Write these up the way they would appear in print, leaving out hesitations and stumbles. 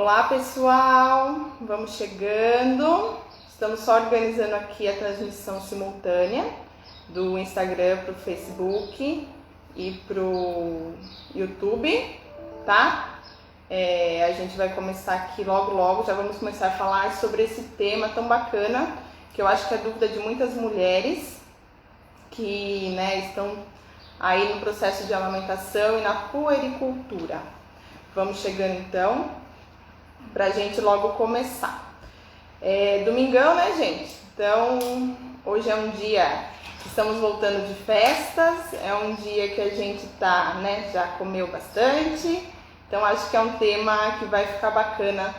Olá pessoal, vamos chegando, estamos só organizando aqui a transmissão simultânea do Instagram para o Facebook e para o YouTube, tá? A gente vai começar aqui logo, já vamos começar a falar sobre esse tema tão bacana, que eu acho que é dúvida de muitas mulheres que estão aí no processo de amamentação e na puericultura. Vamos chegando então, pra gente logo começar. Domingão, né, gente? Então, hoje é um dia que estamos voltando de festas, é um dia que a gente tá, já comeu bastante, então acho que é um tema que vai ficar bacana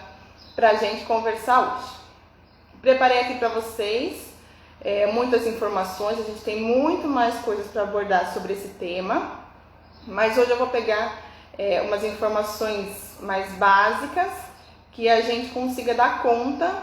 pra gente conversar hoje. Preparei aqui pra vocês muitas informações, a gente tem muito mais coisas para abordar sobre esse tema, mas hoje eu vou pegar umas informações mais básicas que a gente consiga dar conta,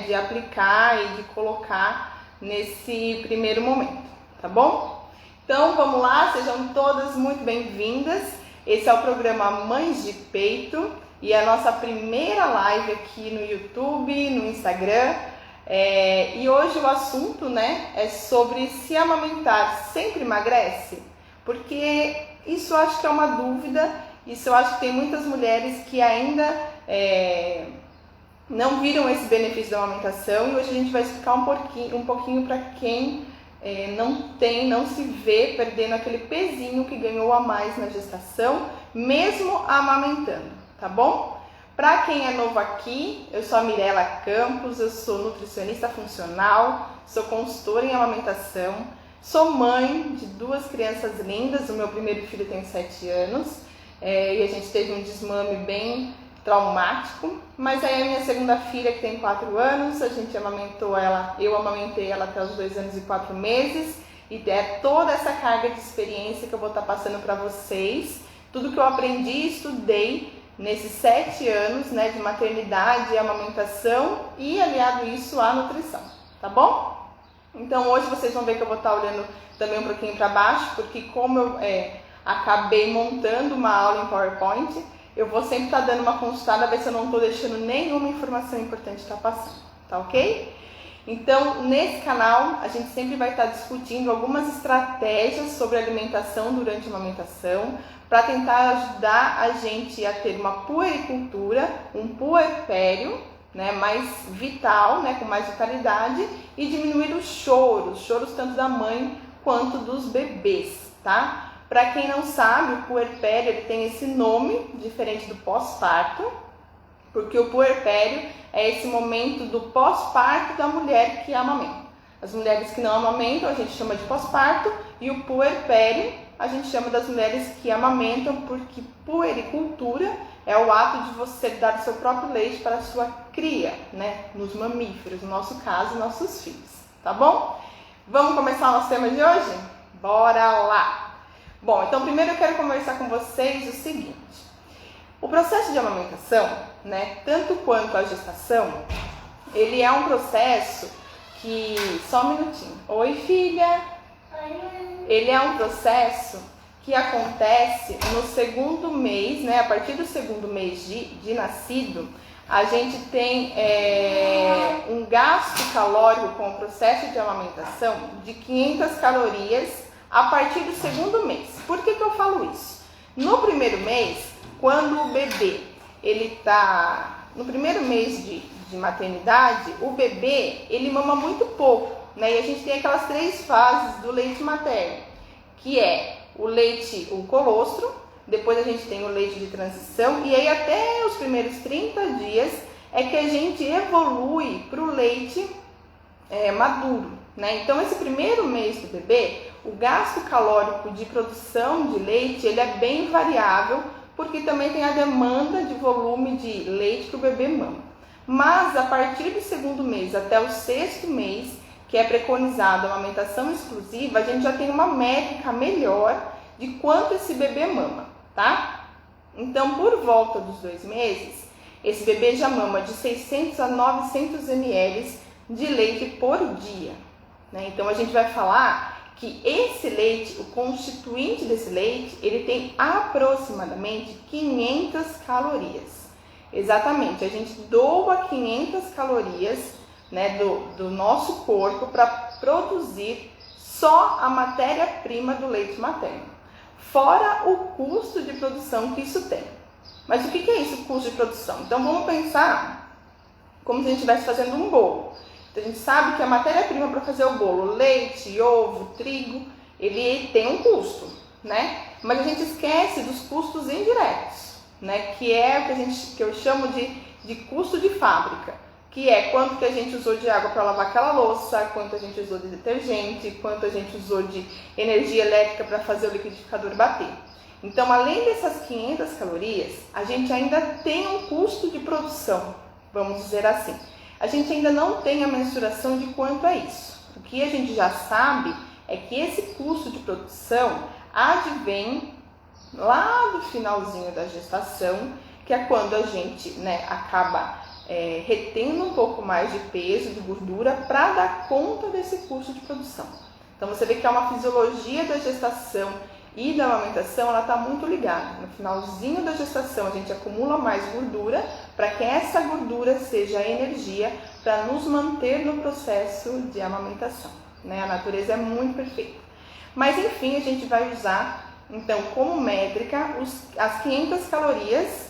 de aplicar e de colocar nesse primeiro momento, tá bom? Então vamos lá, sejam todas muito bem-vindas. Esse é o programa Mães de Peito e a nossa primeira live aqui no YouTube, no Instagram. E hoje o assunto é sobre se amamentar sempre emagrece, porque isso eu acho que é uma dúvida, isso eu acho que tem muitas mulheres que ainda não viram esse benefício da amamentação, e hoje a gente vai explicar um pouquinho para quem não se vê perdendo aquele pezinho que ganhou a mais na gestação, mesmo amamentando, tá bom? Para quem é novo aqui, eu sou a Mirela Campos, eu sou nutricionista funcional, sou consultora em amamentação, sou mãe de 2 crianças lindas, o meu primeiro filho tem 7 anos e a gente teve um desmame bem traumático, mas aí a minha segunda filha, que tem 4 anos, a gente amamentou ela, eu amamentei ela até os 2 anos e 4 meses, e é toda essa carga de experiência que eu vou estar passando para vocês, tudo que eu aprendi e estudei nesses 7 anos de maternidade e amamentação e aliado isso à nutrição, tá bom? Então hoje vocês vão ver que eu vou estar olhando também um pouquinho para baixo, porque como eu acabei montando uma aula em PowerPoint, eu vou sempre estar dando uma consultada, ver se eu não estou deixando nenhuma informação importante estar passando, tá ok? Então nesse canal a gente sempre vai estar discutindo algumas estratégias sobre alimentação durante a amamentação, para tentar ajudar a gente a ter uma puericultura, um puerpério mais vital, com mais vitalidade, e diminuir os choros tanto da mãe quanto dos bebês, tá? Para quem não sabe, o puerpério ele tem esse nome diferente do pós-parto, porque o puerpério é esse momento do pós-parto da mulher que amamenta. As mulheres que não amamentam a gente chama de pós-parto, e o puerpério a gente chama das mulheres que amamentam, porque puericultura é o ato de você dar o seu próprio leite para a sua cria, nos mamíferos, no nosso caso, nossos filhos, tá bom? Vamos começar o nosso tema de hoje? Bora lá! Bom, então primeiro eu quero conversar com vocês o seguinte: o processo de amamentação, tanto quanto a gestação, ele é um processo que... Só um minutinho. Oi, filha! Ele é um processo que acontece no segundo mês, a partir do segundo mês de nascido, a gente tem um gasto calórico com o processo de amamentação de 500 calorias a partir do segundo mês. Por que eu falo isso? No primeiro mês, quando o bebê está no primeiro mês de maternidade, o bebê ele mama muito pouco. E a gente tem aquelas 3 fases do leite materno, que é o leite, o colostro, depois a gente tem o leite de transição, e aí até os primeiros 30 dias é que a gente evolui para o leite maduro. Então esse primeiro mês do bebê, o gasto calórico de produção de leite ele é bem variável, porque também tem a demanda de volume de leite que o bebê mama. Mas a partir do segundo mês até o 6º mês, que é preconizado a amamentação exclusiva, a gente já tem uma métrica melhor de quanto esse bebê mama, tá? Então, por volta dos 2 meses, esse bebê já mama de 600 a 900 ml de leite por dia, Então, a gente vai falar que esse leite, o constituinte desse leite, ele tem aproximadamente 500 calorias. Exatamente, a gente doa 500 calorias, né, do nosso corpo para produzir só a matéria-prima do leite materno, fora o custo de produção que isso tem. Mas o que é isso, custo de produção? Então vamos pensar como se a gente estivesse fazendo um bolo. Então a gente sabe que a matéria-prima para fazer o bolo, leite, ovo, trigo, ele tem um custo, né? Mas a gente esquece dos custos indiretos, né? Que é o que eu chamo de custo de fábrica, que é quanto que a gente usou de água para lavar aquela louça, quanto a gente usou de detergente, quanto a gente usou de energia elétrica para fazer o liquidificador bater. Então, além dessas 500 calorias, a gente ainda tem um custo de produção, vamos dizer assim. A gente ainda não tem a mensuração de quanto é isso. O que a gente já sabe é que esse custo de produção advém lá do finalzinho da gestação, que é quando a gente, né, acaba retendo um pouco mais de peso, de gordura, para dar conta desse custo de produção. Então você vê que é uma fisiologia da gestação e da amamentação, ela está muito ligada. No finalzinho da gestação a gente acumula mais gordura para que essa gordura seja energia para nos manter no processo de amamentação, né? A natureza é muito perfeita. Mas enfim, a gente vai usar então como métrica as 500 calorias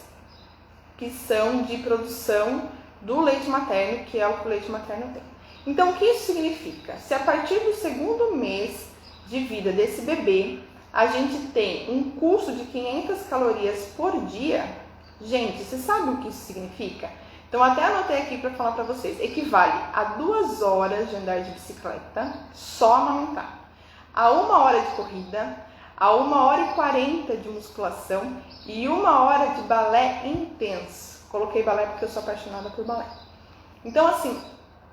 que são de produção do leite materno, que é o que o leite materno tem. Então o que isso significa? Se a partir do segundo mês de vida desse bebê a gente tem um custo de 500 calorias por dia, gente, você sabe o que isso significa? Então até anotei aqui para falar para vocês, equivale a 2 horas de andar de bicicleta, só amamentar, a 1 hora de corrida, a 1 hora e 40 de musculação e 1 hora de balé intenso. Coloquei balé porque eu sou apaixonada por balé. Então assim,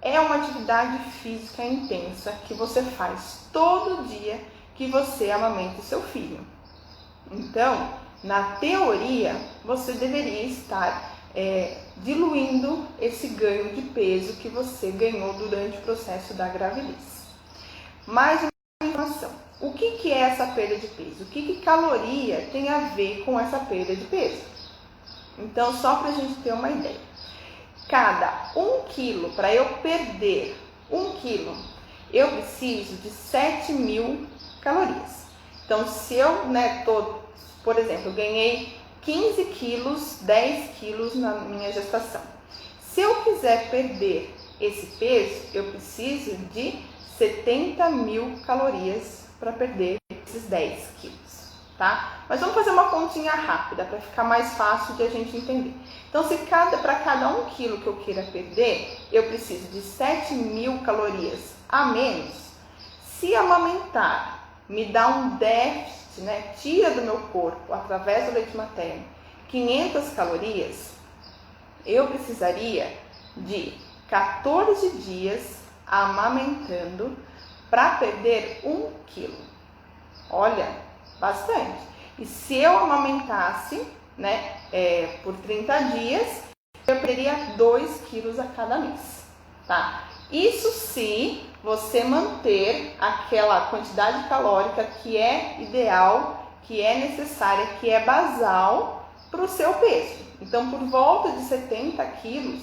é uma atividade física intensa que você faz todo dia que você amamenta o seu filho. Então, na teoria, você deveria estar diluindo esse ganho de peso que você ganhou durante o processo da gravidez. Mais uma informação. O que é essa perda de peso? O que caloria tem a ver com essa perda de peso? Então, só para a gente ter uma ideia. Cada 1 quilo, para eu perder 1 quilo, eu preciso de 7.000 calorias. Então, se eu, por exemplo, ganhei 15 quilos, 10 quilos na minha gestação. Se eu quiser perder esse peso, eu preciso de 70.000 calorias para perder esses 10 quilos, tá? Mas vamos fazer uma continha rápida para ficar mais fácil de a gente entender. Então, se para cada 1 quilo que eu queira perder, eu preciso de 7.000 calorias a menos, se amamentar me dá um déficit, né? Tira do meu corpo, através do leite materno, 500 calorias, eu precisaria de 14 dias amamentando para perder 1 quilo. Olha, bastante. E se eu amamentasse, né, por 30 dias, eu perderia 2 quilos a cada mês, tá? Isso se você manter aquela quantidade calórica que é ideal, que é necessária, que é basal para o seu peso. Então, por volta de 70 quilos,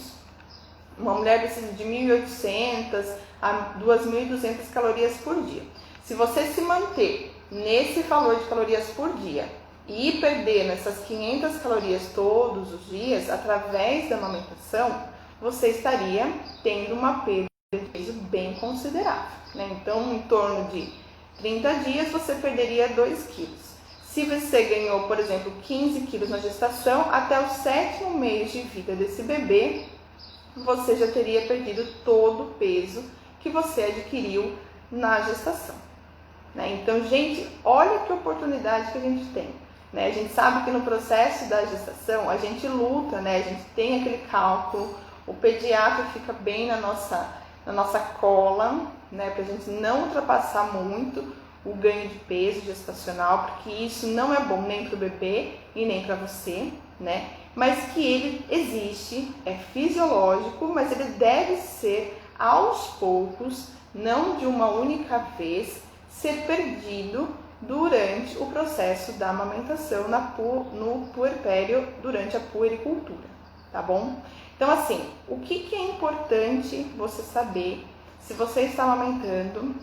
uma mulher precisa de 1.800 a 2.200 calorias por dia. Se você se manter nesse valor de calorias por dia e ir perdendo essas 500 calorias todos os dias, através da amamentação, você estaria tendo uma perda de peso bem considerável, né? Então, em torno de 30 dias, você perderia 2 quilos. Se você ganhou, por exemplo, 15 quilos na gestação, até o 7º mês de vida desse bebê, você já teria perdido todo o peso que você adquiriu na gestação, né? Então, gente, olha que oportunidade que a gente tem, né? A gente sabe que no processo da gestação, a gente luta, né? A gente tem aquele cálculo, o pediatra fica bem na nossa cola, né? Para a gente não ultrapassar muito o ganho de peso gestacional, porque isso não é bom nem para o bebê e nem para você, né? Mas que ele existe, é fisiológico, mas ele deve ser aos poucos, não de uma única vez, ser perdido durante o processo da amamentação no puerpério, durante a puericultura. tá bom? Então, assim, o que é importante você saber se você está amamentando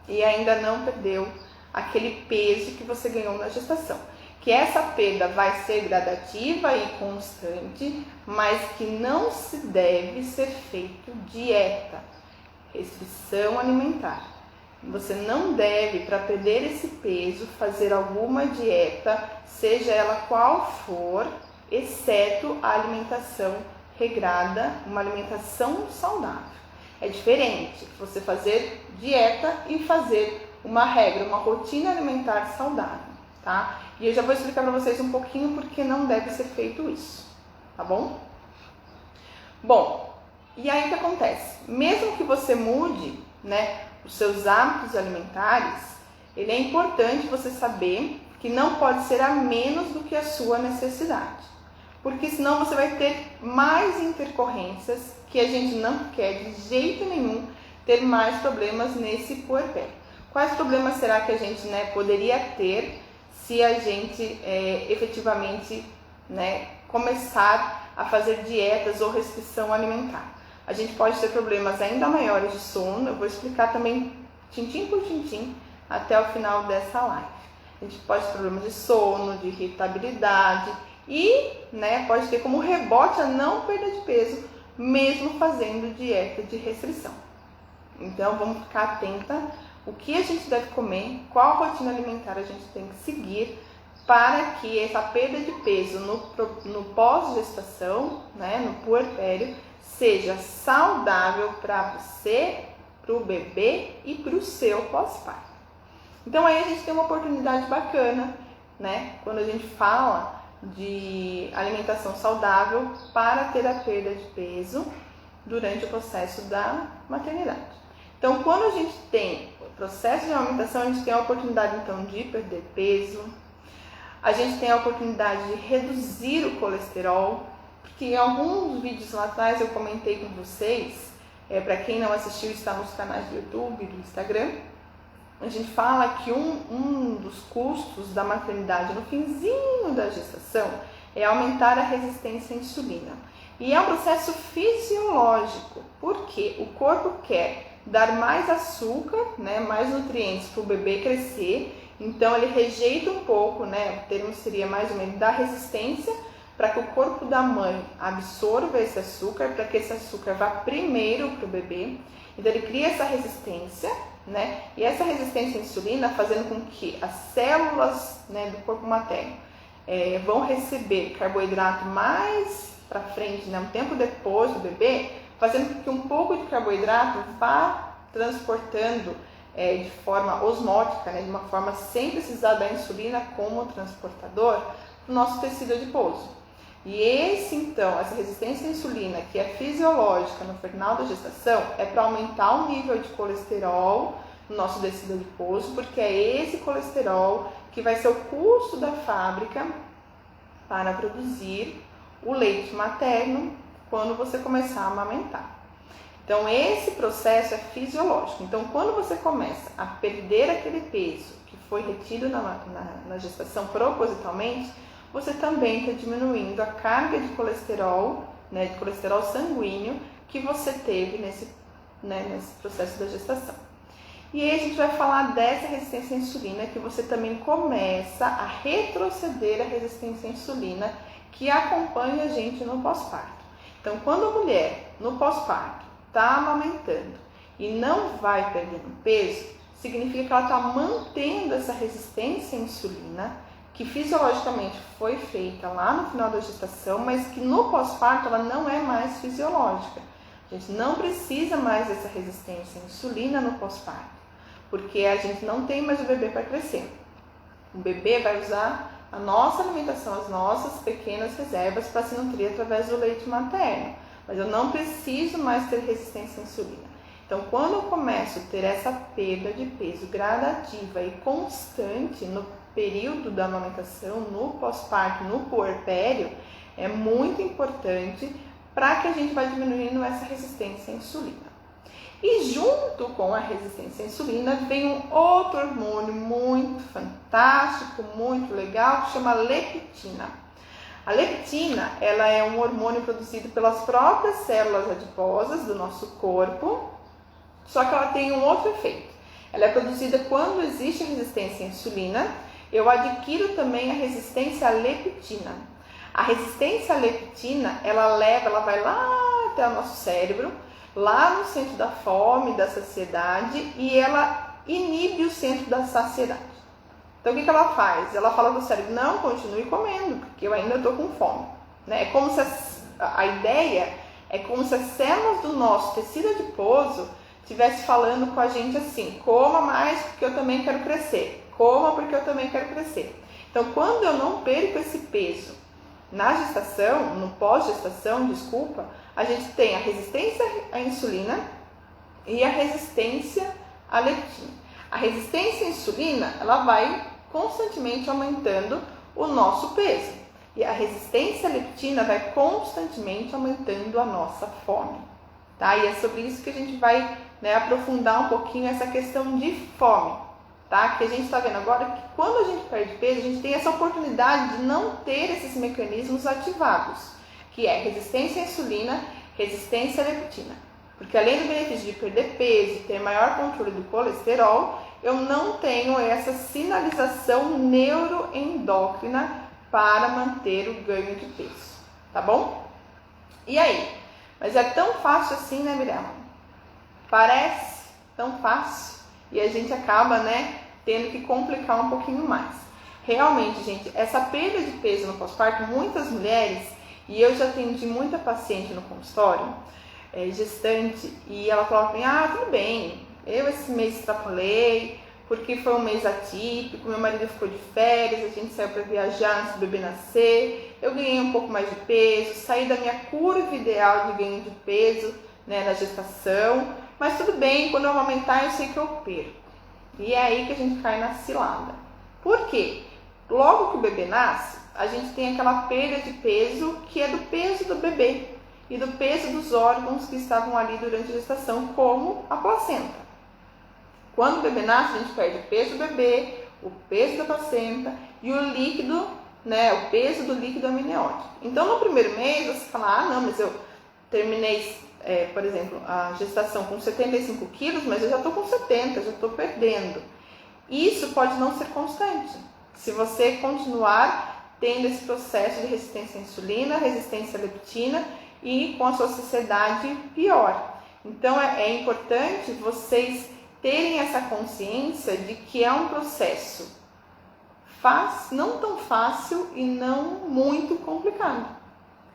e ainda não perdeu aquele peso que você ganhou na gestação? Que essa perda vai ser gradativa e constante, mas que não se deve ser feito dieta, restrição alimentar. Você não deve, para perder esse peso, fazer alguma dieta, seja ela qual for, exceto a alimentação regrada, uma alimentação saudável. É diferente você fazer dieta e fazer uma regra, uma rotina alimentar saudável, tá? E eu já vou explicar para vocês um pouquinho porque não deve ser feito isso, tá bom? Bom, e aí o que acontece? Mesmo que você mude, né, os seus hábitos alimentares, ele é importante você saber que não pode ser a menos do que a sua necessidade, porque senão você vai ter mais intercorrências que a gente não quer de jeito nenhum ter mais problemas nesse puerpério. Quais problemas será que a gente, né, poderia ter se a gente efetivamente, né, começar a fazer dietas ou restrição alimentar? A gente pode ter problemas ainda maiores de sono. Eu vou explicar também tintim por tintim até o final dessa live. A gente pode ter problemas de sono, de irritabilidade e, né, pode ter como rebote a não perda de peso, mesmo fazendo dieta de restrição. Então vamos ficar atenta o que a gente deve comer, qual rotina alimentar a gente tem que seguir para que essa perda de peso no pós-gestação, né, no puerpério, seja saudável para você, para o bebê e para o seu pós-parto. Então aí a gente tem uma oportunidade bacana, né, quando a gente fala de alimentação saudável para ter a perda de peso durante o processo da maternidade. Então, quando a gente tem o processo de amamentação, a gente tem a oportunidade então de perder peso, a gente tem a oportunidade de reduzir o colesterol, porque em alguns vídeos lá atrás eu comentei com vocês, para quem não assistiu, está nos canais do YouTube e do Instagram, a gente fala que um dos custos da maternidade no finzinho da gestação é aumentar a resistência à insulina. E é um processo fisiológico, porque o corpo quer dar mais açúcar, né, mais nutrientes para o bebê crescer, então ele rejeita um pouco, né, o termo seria mais ou menos da resistência, para que o corpo da mãe absorva esse açúcar, para que esse açúcar vá primeiro para o bebê. Então ele cria essa resistência, né, e essa resistência à insulina fazendo com que as células, né, do corpo materno vão receber carboidrato mais para frente, né, um tempo depois do bebê, fazendo com que um pouco de carboidrato vá transportando de forma osmótica, né, de uma forma sem precisar da insulina como transportador, o nosso tecido adiposo. E essa resistência à insulina, que é fisiológica no final da gestação, é para aumentar o nível de colesterol no nosso tecido adiposo, porque é esse colesterol que vai ser o custo da fábrica para produzir o leite materno quando você começar a amamentar. Então, esse processo é fisiológico. Então, quando você começa a perder aquele peso que foi retido na gestação propositalmente, você também está diminuindo a carga de colesterol, né, de colesterol sanguíneo que você teve nesse processo da gestação. E aí a gente vai falar dessa resistência à insulina, que você também começa a retroceder a resistência à insulina que acompanha a gente no pós-parto. Então, quando a mulher no pós-parto está amamentando e não vai perdendo peso, significa que ela está mantendo essa resistência à insulina, que fisiologicamente foi feita lá no final da gestação, mas que no pós-parto ela não é mais fisiológica. A gente não precisa mais dessa resistência à insulina no pós-parto, porque a gente não tem mais o bebê para crescer. O bebê vai usar a nossa alimentação, as nossas pequenas reservas para se nutrir através do leite materno, mas eu não preciso mais ter resistência à insulina. Então, quando eu começo a ter essa perda de peso gradativa e constante no período da amamentação, no pós-parto, no puerpério, é muito importante para que a gente vá diminuindo essa resistência à insulina. E junto com a resistência à insulina vem um outro hormônio muito fantástico, muito legal, que chama leptina. A leptina, ela é um hormônio produzido pelas próprias células adiposas do nosso corpo, só que ela tem um outro efeito. Ela é produzida quando existe a resistência à insulina. Eu adquiro também a resistência à leptina. A resistência à leptina, ela vai lá até o nosso cérebro, lá no centro da fome, da saciedade, e ela inibe o centro da saciedade. Então, o que ela faz? Ela fala do cérebro, não, continue comendo, porque eu ainda estou com fome. Né? É como se a ideia é como se as células do nosso tecido adiposo estivesse falando com a gente assim, coma mais porque eu também quero crescer, coma porque eu também quero crescer. Então, quando eu não perco esse peso na gestação, no pós-gestação, desculpa, a gente tem a resistência à insulina e a resistência à leptina. A resistência à insulina, ela vai constantemente aumentando o nosso peso. E a resistência à leptina vai constantemente aumentando a nossa fome. Tá? E é sobre isso que a gente vai aprofundar um pouquinho essa questão de fome. Tá? Que a gente está vendo agora que quando a gente perde peso, a gente tem essa oportunidade de não ter esses mecanismos ativados, que é resistência à insulina, resistência à leptina. Porque além do benefício de perder peso e ter maior controle do colesterol, eu não tenho essa sinalização neuroendócrina para manter o ganho de peso. Tá bom? E aí? Mas é tão fácil assim, né, Mirella? Parece tão fácil e a gente acaba, tendo que complicar um pouquinho mais. Realmente, gente, essa perda de peso no pós-parto, muitas mulheres, e eu já atendi muita paciente no consultório, gestante, e ela falava assim, tudo bem, eu esse mês extrapolei, porque foi um mês atípico, meu marido ficou de férias, a gente saiu para viajar antes do bebê nascer, eu ganhei um pouco mais de peso, saí da minha curva ideal de ganho de peso, na gestação, mas tudo bem, quando eu amamentar eu sei que eu perco. E é aí que a gente cai na cilada. Por quê? Logo que o bebê nasce, a gente tem aquela perda de peso que é do peso do bebê e do peso dos órgãos que estavam ali durante a gestação, como a placenta. Quando o bebê nasce, a gente perde o peso do bebê, o peso da placenta e o líquido, o peso do líquido amniótico. Então, no primeiro mês, você fala, não, mas eu terminei, por exemplo, a gestação com 75 quilos, mas eu já estou com 70, já estou perdendo. Isso pode não ser constante. Se você continuar tendo esse processo de resistência à insulina, resistência à leptina e com a sua saciedade pior. Então, é importante vocês terem essa consciência de que é um processo não tão fácil e não muito complicado.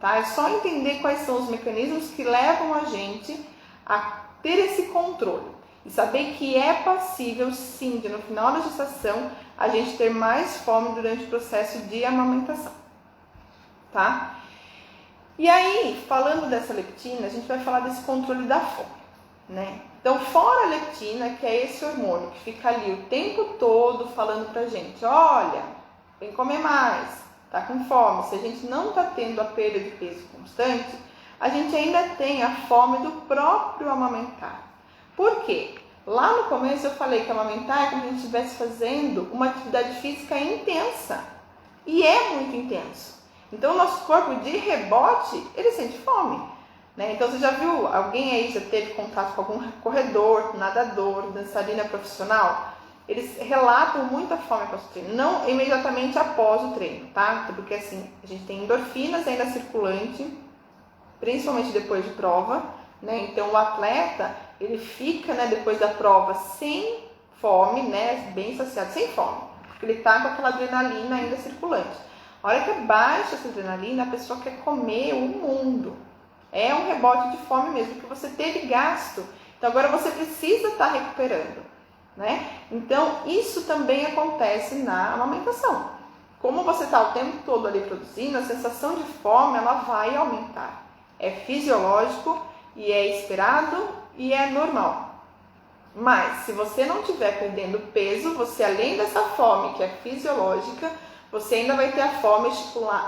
Tá? É só entender quais são os mecanismos que levam a gente a ter esse controle e saber que é possível sim, de no final da gestação, a gente ter mais fome durante o processo de amamentação. Tá? E aí, falando dessa leptina, a gente vai falar desse controle da fome, Então, fora a leptina, que é esse hormônio que fica ali o tempo todo falando pra gente, olha, vem comer mais, tá com fome. Se a gente não tá tendo a perda de peso constante, a gente ainda tem a fome do próprio amamentar. Por quê? Lá no começo eu falei que amamentar é como se a gente estivesse fazendo uma atividade física intensa. E é muito intenso. Então, o nosso corpo, de rebote, ele sente fome. Então, você já viu alguém aí, já teve contato com algum corredor, nadador, dançarina profissional? Eles relatam muita fome após o treino, não imediatamente após o treino, tá? Porque assim, a gente tem endorfinas ainda circulante, principalmente depois de prova, Então, o atleta, ele fica, depois da prova sem fome, bem saciado, sem fome, porque ele tá com aquela adrenalina ainda circulante. A hora que baixa essa adrenalina, a pessoa quer comer o mundo. É um rebote de fome mesmo, que você teve gasto. Então, agora você precisa estar recuperando, Então, isso também acontece na amamentação. Como você está o tempo todo ali produzindo, a sensação de fome, ela vai aumentar. É fisiológico e é esperado e é normal. Mas, se você não estiver perdendo peso, você, além dessa fome que é fisiológica, você ainda vai ter a fome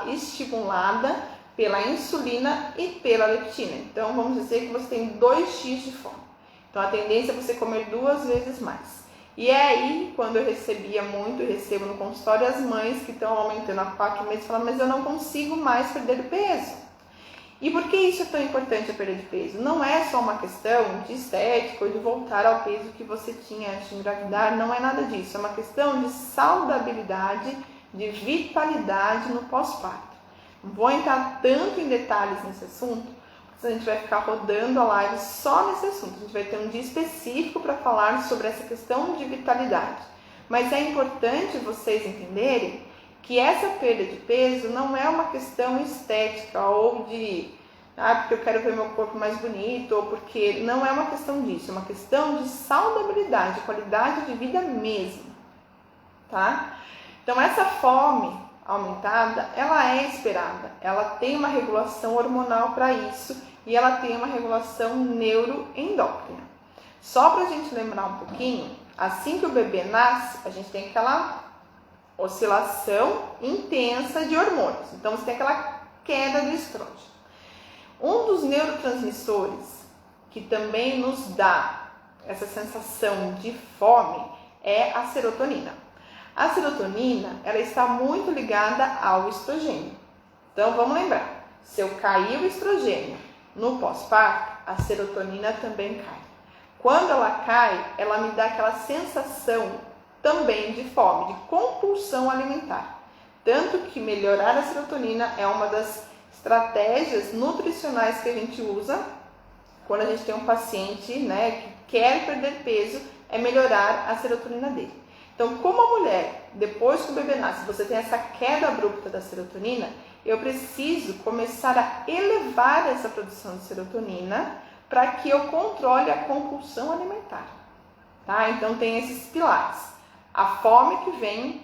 estimulada pela insulina e pela leptina. Então, vamos dizer que você tem 2x de fome. Então, a tendência é você comer 2 vezes mais. E é aí, quando eu recebo no consultório as mães que estão aumentando há 4 meses, falando, mas eu não consigo mais perder peso. E por que isso é tão importante, a perda de peso? Não é só uma questão de estética ou de voltar ao peso que você tinha antes de engravidar, não é nada disso. É uma questão de saudabilidade, de vitalidade no pós-parto. Não vou entrar tanto em detalhes nesse assunto, a gente vai ficar rodando a live só nesse assunto. A gente vai ter um dia específico para falar sobre essa questão de vitalidade. Mas é importante vocês entenderem que essa perda de peso não é uma questão estética ou de porque eu quero ver meu corpo mais bonito, ou porque não é uma questão disso, é uma questão de saudabilidade, qualidade de vida mesmo, tá? Então essa fome aumentada, ela é esperada, ela tem uma regulação hormonal para isso e ela tem uma regulação neuroendócrina. Só para a gente lembrar um pouquinho, assim que o bebê nasce, a gente tem aquela oscilação intensa de hormônios, então você tem aquela queda do estrógeno. Um dos neurotransmissores que também nos dá essa sensação de fome é a serotonina. A serotonina, ela está muito ligada ao estrogênio. Então, vamos lembrar, se eu cair o estrogênio no pós-parto, a serotonina também cai. Quando ela cai, ela me dá aquela sensação também de fome, de compulsão alimentar. Tanto que melhorar a serotonina é uma das estratégias nutricionais que a gente usa quando a gente tem um paciente, que quer perder peso, é melhorar a serotonina dele. Então, como a mulher, depois que o bebê nasce, você tem essa queda abrupta da serotonina, eu preciso começar a elevar essa produção de serotonina para que eu controle a compulsão alimentar. Tá? Então, tem esses pilares. A fome que vem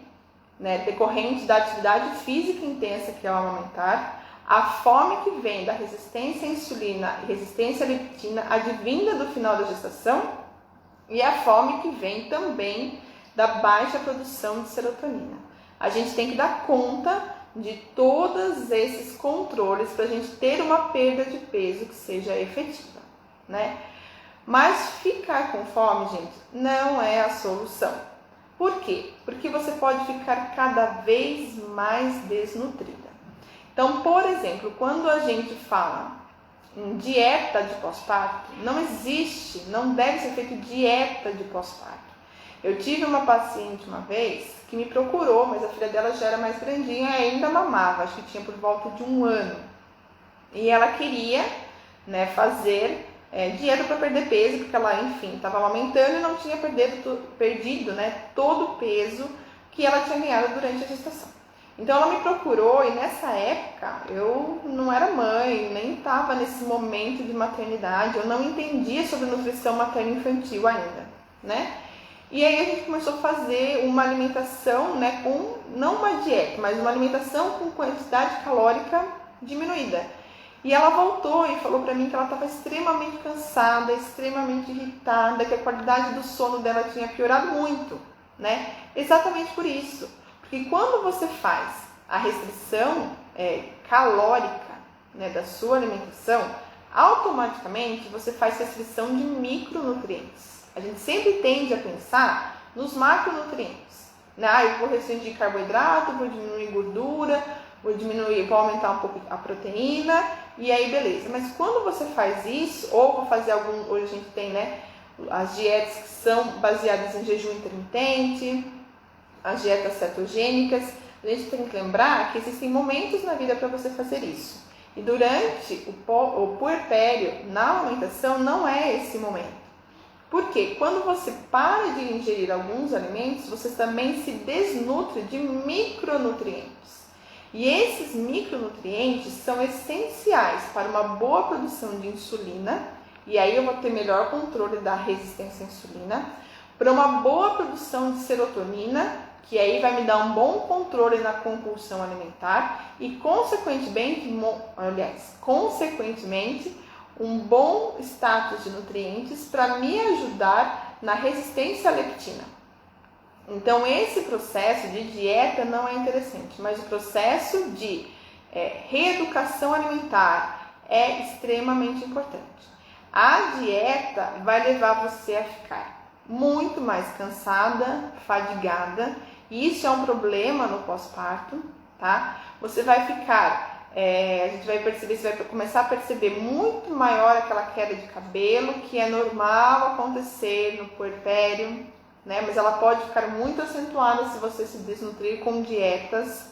decorrente da atividade física intensa que é o amamentar, a fome que vem da resistência à insulina e resistência à leptina advinda do final da gestação e a fome que vem também da baixa produção de serotonina. A gente tem que dar conta de todos esses controles para a gente ter uma perda de peso que seja efetiva, né? Mas ficar com fome, gente, não é a solução. Por quê? Porque você pode ficar cada vez mais desnutrida. Então, por exemplo, quando a gente fala em dieta de pós-parto, não existe, não deve ser feita dieta de pós-parto. Eu tive uma paciente uma vez que me procurou, mas a filha dela já era mais grandinha e ainda mamava, acho que tinha por volta de 1 ano. E ela queria fazer dieta para perder peso, porque ela, enfim, estava amamentando e não tinha perdido todo o peso que ela tinha ganhado durante a gestação. Então ela me procurou e nessa época eu não era mãe, nem estava nesse momento de maternidade, eu não entendia sobre nutrição materno-infantil ainda, E aí a gente começou a fazer uma alimentação, não uma dieta, mas uma alimentação com quantidade calórica diminuída. E ela voltou e falou para mim que ela estava extremamente cansada, extremamente irritada, que a qualidade do sono dela tinha piorado muito, Exatamente por isso. Porque quando você faz a restrição calórica da sua alimentação, automaticamente você faz restrição de micronutrientes. A gente sempre tende a pensar nos macronutrientes. Eu vou restringir carboidrato, vou diminuir gordura, vou aumentar um pouco a proteína, e aí beleza. Mas quando você faz isso, ou vou fazer hoje a gente tem as dietas que são baseadas em jejum intermitente, as dietas cetogênicas, a gente tem que lembrar que existem momentos na vida para você fazer isso. E durante o puerpério, na amamentação, não é esse momento. Porque quando você para de ingerir alguns alimentos, você também se desnutre de micronutrientes. E esses micronutrientes são essenciais para uma boa produção de insulina, e aí eu vou ter melhor controle da resistência à insulina, para uma boa produção de serotonina, que aí vai me dar um bom controle na compulsão alimentar e, consequentemente, um bom status de nutrientes para me ajudar na resistência à leptina. Então, esse processo de dieta não é interessante, mas o processo de reeducação alimentar é extremamente importante. A dieta vai levar você a ficar muito mais cansada, fadigada, e isso é um problema no pós-parto, tá? Você vai ficar, a gente vai perceber, você vai começar a perceber muito maior aquela queda de cabelo, que é normal acontecer no puerpério, né? Mas ela pode ficar muito acentuada se você se desnutrir com dietas.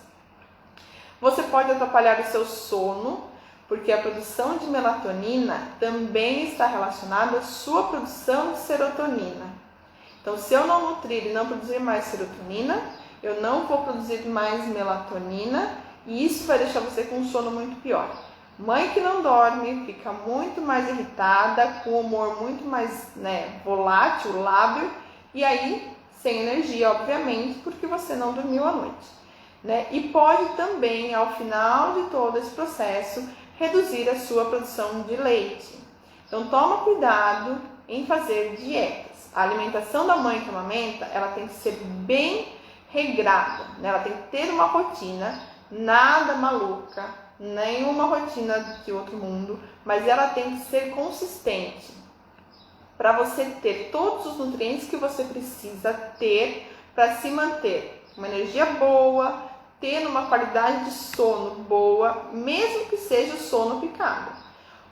Você pode atrapalhar o seu sono, porque a produção de melatonina também está relacionada à sua produção de serotonina. Então, se eu não nutrir e não produzir mais serotonina, eu não vou produzir mais melatonina e isso vai deixar você com um sono muito pior. Mãe que não dorme fica muito mais irritada, com o humor muito mais volátil, lábil, e aí sem energia, obviamente, porque você não dormiu à noite. E pode também, ao final de todo esse processo, reduzir a sua produção de leite. Então, toma cuidado em fazer dietas. A alimentação da mãe que amamenta, ela tem que ser bem regrada, ela tem que ter uma rotina, nada maluca, nenhuma rotina de outro mundo, mas ela tem que ser consistente para você ter todos os nutrientes que você precisa ter para se manter uma energia boa, tendo uma qualidade de sono boa, mesmo que seja o sono picado.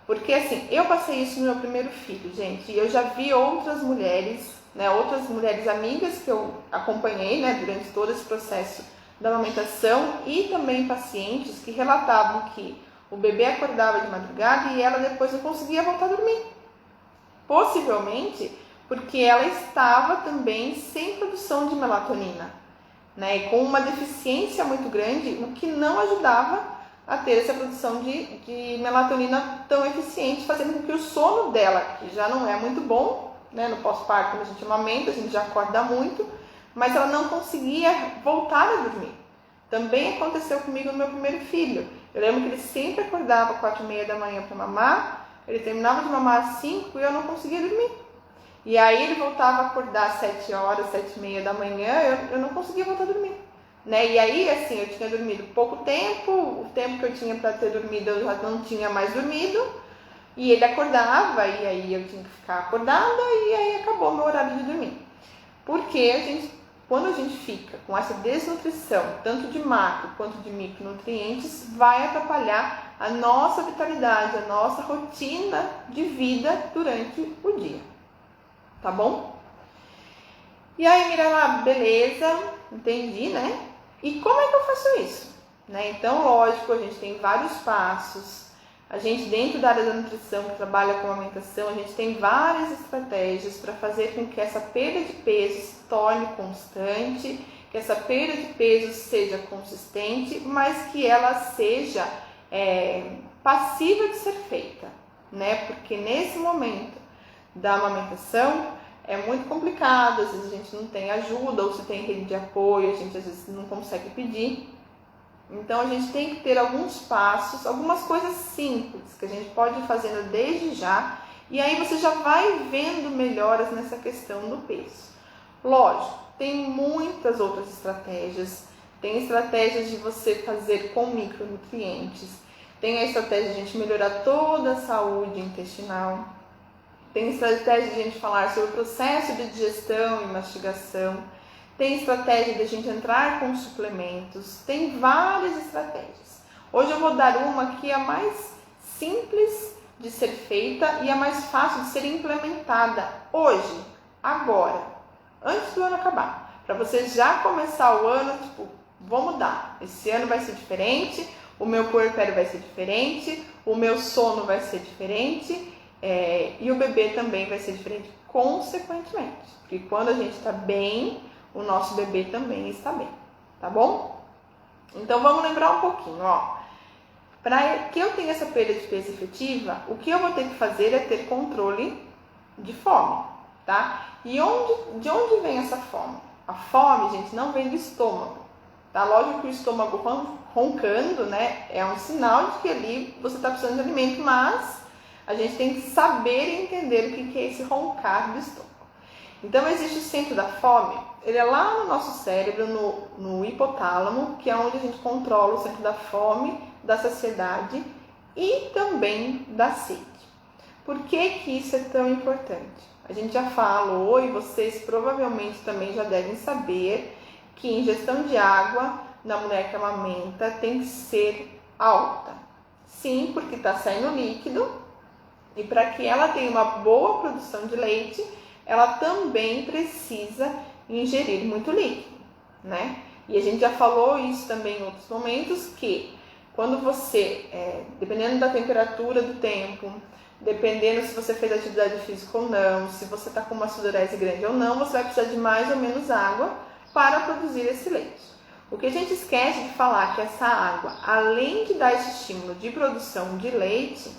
Porque assim, eu passei isso no meu primeiro filho, gente, e eu já vi outras mulheres amigas que eu acompanhei, durante todo esse processo da amamentação, e também pacientes que relatavam que o bebê acordava de madrugada e ela depois não conseguia voltar a dormir. Possivelmente porque ela estava também sem produção de melatonina, e com uma deficiência muito grande, o que não ajudava a ter essa produção de melatonina tão eficiente, fazendo com que o sono dela, que já não é muito bom, no pós-parto, quando a gente amamenta, a gente já acorda muito, mas ela não conseguia voltar a dormir. Também aconteceu comigo no meu primeiro filho. Eu lembro que ele sempre acordava às 4h30 da manhã para mamar, ele terminava de mamar às 5 e eu não conseguia dormir. E aí ele voltava a acordar às 7 horas, 7h30 da manhã, eu não conseguia voltar a dormir. E aí, assim, eu tinha dormido pouco tempo, o tempo que eu tinha para ter dormido eu já não tinha mais dormido, e ele acordava, e aí eu tinha que ficar acordada, e aí acabou meu horário de dormir. Porque quando a gente fica com essa desnutrição, tanto de macro quanto de micronutrientes, vai atrapalhar a nossa vitalidade, a nossa rotina de vida durante o dia. Tá bom? E aí, Mirella, beleza, entendi, E como é que eu faço isso? Então, lógico, a gente tem vários passos. A gente, dentro da área da nutrição, que trabalha com alimentação, a gente tem várias estratégias para fazer com que essa perda de peso se torne constante, que essa perda de peso seja consistente, mas que ela seja passível de ser feita, Porque nesse momento da amamentação é muito complicado, às vezes a gente não tem ajuda, ou se tem rede de apoio, a gente às vezes não consegue pedir. Então a gente tem que ter alguns passos, algumas coisas simples que a gente pode ir fazendo desde já, e aí você já vai vendo melhoras nessa questão do peso. Lógico, tem muitas outras estratégias, tem estratégias de você fazer com micronutrientes, tem a estratégia de a gente melhorar toda a saúde intestinal, tem estratégia de a gente falar sobre o processo de digestão e mastigação, tem estratégia de a gente entrar com suplementos, tem várias estratégias. Hoje eu vou dar uma que é a mais simples de ser feita e a mais fácil de ser implementada hoje, agora, antes do ano acabar. Para você já começar o ano, vou mudar, esse ano vai ser diferente, o meu puerpério vai ser diferente, o meu sono vai ser diferente, e o bebê também vai ser diferente, consequentemente. Porque quando a gente está bem, o nosso bebê também está bem, tá bom? Então vamos lembrar um pouquinho, Para que eu tenha essa perda de peso efetiva, o que eu vou ter que fazer é ter controle de fome, tá? E de onde vem essa fome? A fome, gente, não vem do estômago, tá? Lógico que o estômago roncando, é um sinal de que ali você está precisando de alimento, mas a gente tem que saber e entender o que é esse roncar do estômago. Então existe o centro da fome, ele é lá no nosso cérebro, no hipotálamo, que é onde a gente controla o centro da fome, da saciedade e também da sede. Por que isso é tão importante? A gente já falou e vocês provavelmente também já devem saber que a ingestão de água na mulher que amamenta tem que ser alta. Sim, porque está saindo líquido e para que ela tenha uma boa produção de leite, ela também precisa ingerir muito líquido, né? E a gente já falou isso também em outros momentos, que quando você, dependendo da temperatura do tempo, dependendo se você fez atividade física ou não, se você está com uma sudorese grande ou não, você vai precisar de mais ou menos água para produzir esse leite. O que a gente esquece de falar é que essa água, além de dar esse estímulo de produção de leite,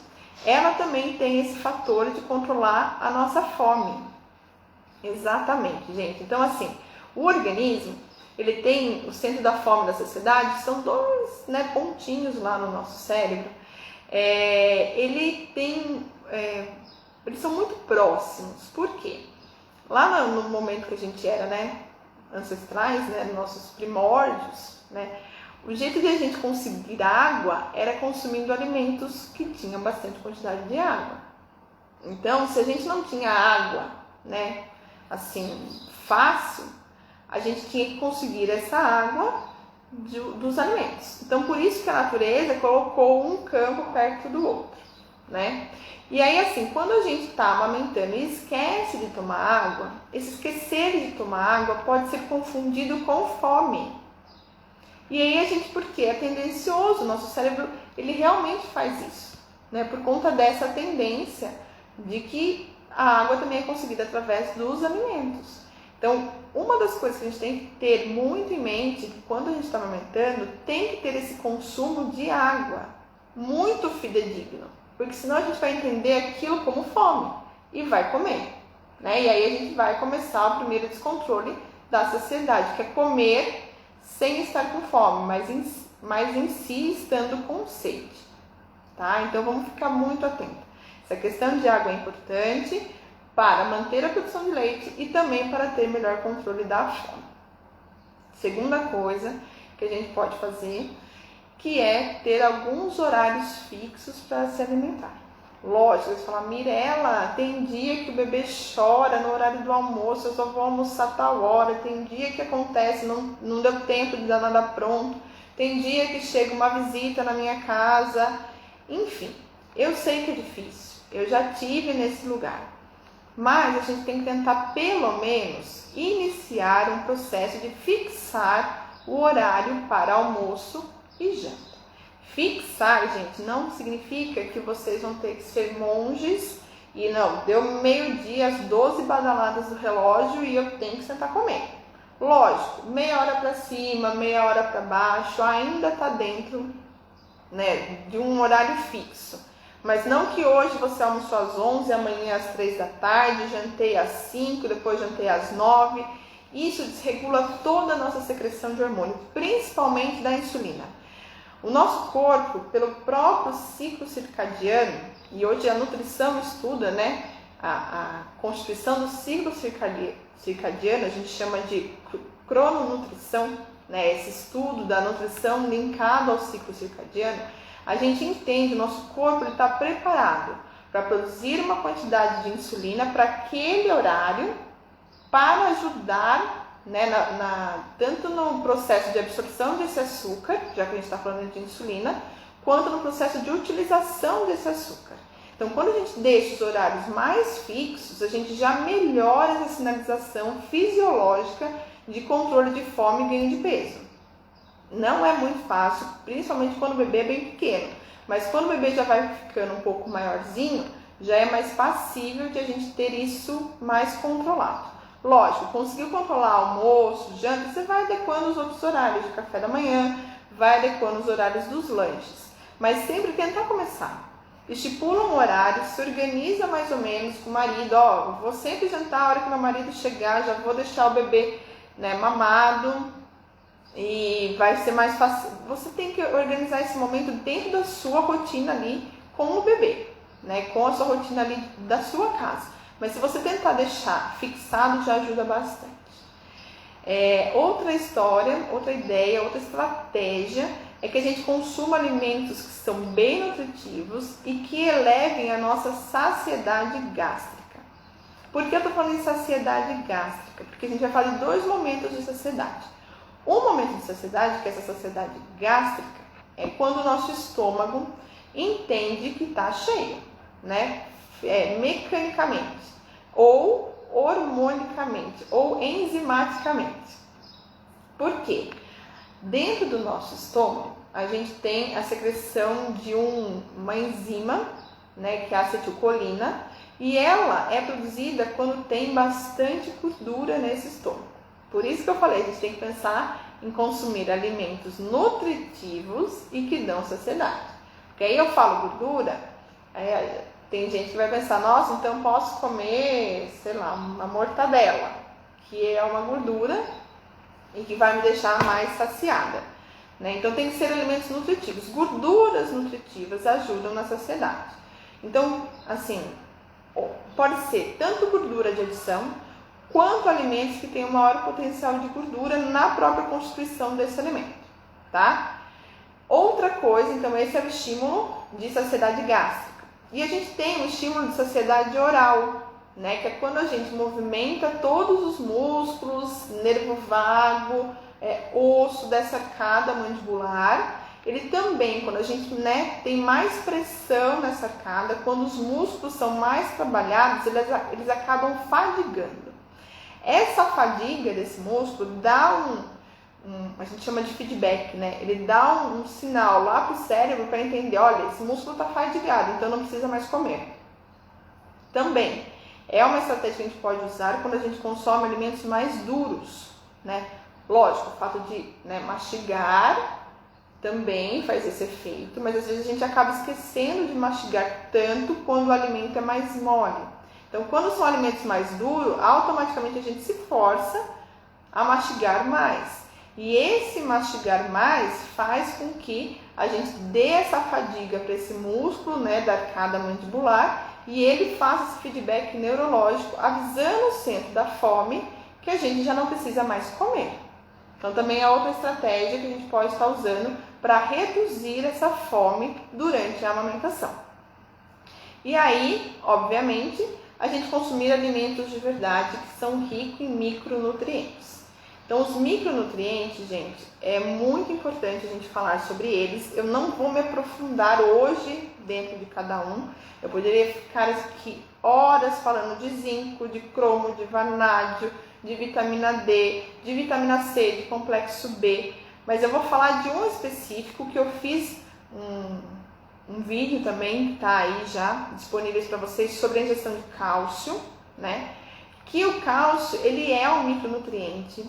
ela também tem esse fator de controlar a nossa fome. Exatamente, gente. Então, assim, o organismo, ele tem o centro da fome da saciedade, são dois, né, pontinhos lá no nosso cérebro. Eles são muito próximos. Por quê? Lá no momento que a gente era, né, ancestrais, né, nossos primórdios, né, o jeito de a gente conseguir água era consumindo alimentos que tinham bastante quantidade de água. Então, se a gente não tinha água, né, assim, fácil, a gente tinha que conseguir essa água dos alimentos. Então, por isso que a natureza colocou um campo perto do outro, né? E aí, assim, quando a gente está amamentando e esquece de tomar água, esse esquecer de tomar água pode ser confundido com fome. E aí a gente, porque é tendencioso, nosso cérebro, ele realmente faz isso, né? Por conta dessa tendência de que a água também é conseguida através dos alimentos. Então, uma das coisas que a gente tem que ter muito em mente, que quando a gente está amamentando, tem que ter esse consumo de água muito fidedigno, porque senão a gente vai entender aquilo como fome e vai comer, né? E aí a gente vai começar o primeiro descontrole da saciedade, que é comer sem estar com fome, mas em si estando com sede, tá? Então vamos ficar muito atentos. Essa questão de água é importante para manter a produção de leite e também para ter melhor controle da fome. Segunda coisa que a gente pode fazer, que é ter alguns horários fixos para se alimentar. Lógico, você fala, Mirela, tem dia que o bebê chora no horário do almoço, eu só vou almoçar tal hora, tem dia que acontece, não deu tempo de dar nada pronto, tem dia que chega uma visita na minha casa, enfim, eu sei que é difícil, eu já tive nesse lugar. Mas a gente tem que tentar, pelo menos, iniciar um processo de fixar o horário para almoço e janta. Fixar, gente, não significa que vocês vão ter que ser monges e não, deu meio-dia, as 12 badaladas do relógio e eu tenho que sentar a comer. Lógico, meia hora para cima, meia hora para baixo, ainda está dentro, né, de um horário fixo. Mas não que hoje você almoçou às 11, amanhã às 3 da tarde, jantei às 5, depois jantei às 9. Isso desregula toda a nossa secreção de hormônio, principalmente da insulina. O nosso corpo, pelo próprio ciclo circadiano, e hoje a nutrição estuda, né, a constituição do ciclo circadiano, a gente chama de crononutrição, né, esse estudo da nutrição linkado ao ciclo circadiano. A gente entende, o nosso corpo está preparado para produzir uma quantidade de insulina para aquele horário, para ajudar, né, tanto no processo de absorção desse açúcar, já que a gente está falando de insulina, quanto no processo de utilização desse açúcar. Então, quando a gente deixa os horários mais fixos, a gente já melhora essa sinalização fisiológica de controle de fome e ganho de peso. Não é muito fácil, principalmente quando o bebê é bem pequeno, mas quando o bebê já vai ficando um pouco maiorzinho, já é mais passível de a gente ter isso mais controlado. Lógico, conseguiu controlar almoço, janta, você vai adequando os outros horários de café da manhã, vai adequando os horários dos lanches, mas sempre tentar começar. Estipula um horário, se organiza mais ou menos com o marido, vou sempre jantar a hora que meu marido chegar, já vou deixar o bebê, né, mamado, e vai ser mais fácil. Você tem que organizar esse momento dentro da sua rotina ali com o bebê, né? Com a sua rotina ali da sua casa. Mas se você tentar deixar fixado, já ajuda bastante. Outra história, outra ideia, outra estratégia é que a gente consuma alimentos que são bem nutritivos e que elevem a nossa saciedade gástrica. Por que eu estou falando em saciedade gástrica? Porque a gente vai falar de 2 momentos de saciedade. Um momento de saciedade, que é essa saciedade gástrica, é quando o nosso estômago entende que está cheio, né? Mecanicamente, ou hormonicamente, ou enzimaticamente. Por quê? Dentro do nosso estômago, a gente tem a secreção de uma enzima, né, que é a acetilcolina, e ela é produzida quando tem bastante gordura nesse estômago. Por isso que eu falei, a gente tem que pensar em consumir alimentos nutritivos e que dão saciedade. Porque aí eu falo gordura, tem gente que vai pensar, nossa, então posso comer, sei lá, uma mortadela, que é uma gordura e que vai me deixar mais saciada, né? Então tem que ser alimentos nutritivos. Gorduras nutritivas ajudam na saciedade. Então, assim, pode ser tanto gordura de adição, quanto alimentos que têm um maior potencial de gordura na própria constituição desse alimento, tá? Outra coisa, então, esse é o estímulo de saciedade gástrica. E a gente tem o estímulo de saciedade oral, né? Que é quando a gente movimenta todos os músculos, nervo vago, osso dessa arcada mandibular. Ele também, quando a gente, né, tem mais pressão nessa arcada, quando os músculos são mais trabalhados, eles acabam fadigando. Essa fadiga desse músculo dá a gente chama de feedback, né? Ele dá um sinal lá para o cérebro para entender, olha, esse músculo está fadigado, então não precisa mais comer. Também é uma estratégia que a gente pode usar quando a gente consome alimentos mais duros, né? Lógico, o fato de, né, mastigar também faz esse efeito, mas às vezes a gente acaba esquecendo de mastigar tanto quando o alimento é mais mole. Então, quando são alimentos mais duros, automaticamente a gente se força a mastigar mais. E esse mastigar mais faz com que a gente dê essa fadiga para esse músculo, né, da arcada mandibular, e ele faça esse feedback neurológico, avisando o centro da fome que a gente já não precisa mais comer. Então, também é outra estratégia que a gente pode estar usando para reduzir essa fome durante a amamentação. E aí, obviamente, a gente consumir alimentos de verdade que são ricos em micronutrientes. Então, os micronutrientes, gente, é muito importante a gente falar sobre eles. Eu não vou me aprofundar hoje dentro de cada um. Eu poderia ficar aqui horas falando de zinco, de cromo, de vanádio, de vitamina D, de vitamina C, de complexo B. Mas eu vou falar de um específico que eu fiz um vídeo também, que está aí já disponível para vocês, sobre a ingestão de cálcio, né? Que o cálcio, ele é um micronutriente,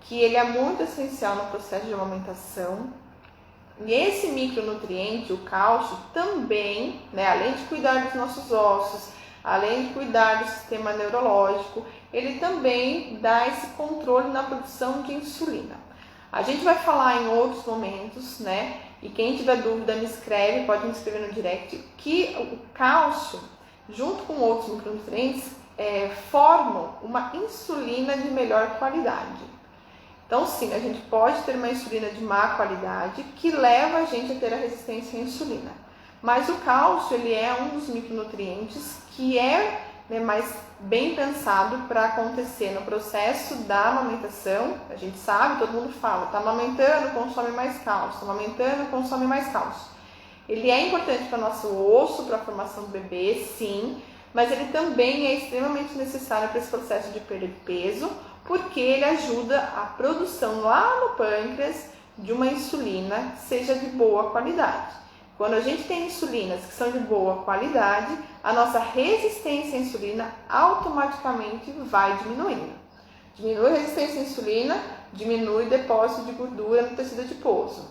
que ele é muito essencial no processo de amamentação. E esse micronutriente, o cálcio, também, né, além de cuidar dos nossos ossos, além de cuidar do sistema neurológico, ele também dá esse controle na produção de insulina. A gente vai falar em outros momentos, né? E quem tiver dúvida me escreve, pode me escrever no direct, que o cálcio, junto com outros micronutrientes, formam uma insulina de melhor qualidade. Então, sim, a gente pode ter uma insulina de má qualidade que leva a gente a ter a resistência à insulina. Mas o cálcio, ele é um dos micronutrientes que é, né, mais bem pensado para acontecer no processo da amamentação. A gente sabe, todo mundo fala, está amamentando, consome mais cálcio, está amamentando, consome mais cálcio. Ele é importante para o nosso osso, para a formação do bebê, sim, mas ele também é extremamente necessário para esse processo de perda de peso, porque ele ajuda a produção lá no pâncreas de uma insulina que seja de boa qualidade. Quando a gente tem insulinas que são de boa qualidade, a nossa resistência à insulina automaticamente vai diminuindo. Diminui a resistência à insulina, diminui o depósito de gordura no tecido adiposo.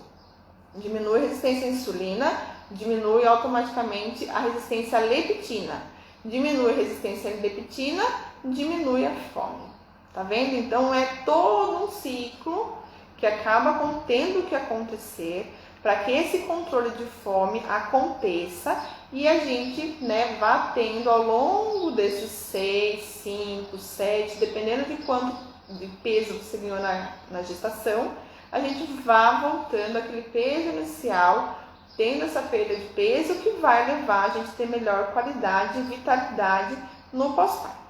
Diminui a resistência à insulina, diminui automaticamente a resistência à leptina. Diminui a resistência à leptina, diminui a fome. Tá vendo? Então é todo um ciclo que acaba tendo que acontecer para que esse controle de fome aconteça e a gente, né, vá tendo ao longo desses 6, 5, 7, dependendo de quanto de peso você ganhou na gestação, a gente vá voltando àquele peso inicial, tendo essa perda de peso que vai levar a gente a ter melhor qualidade e vitalidade no pós-parto.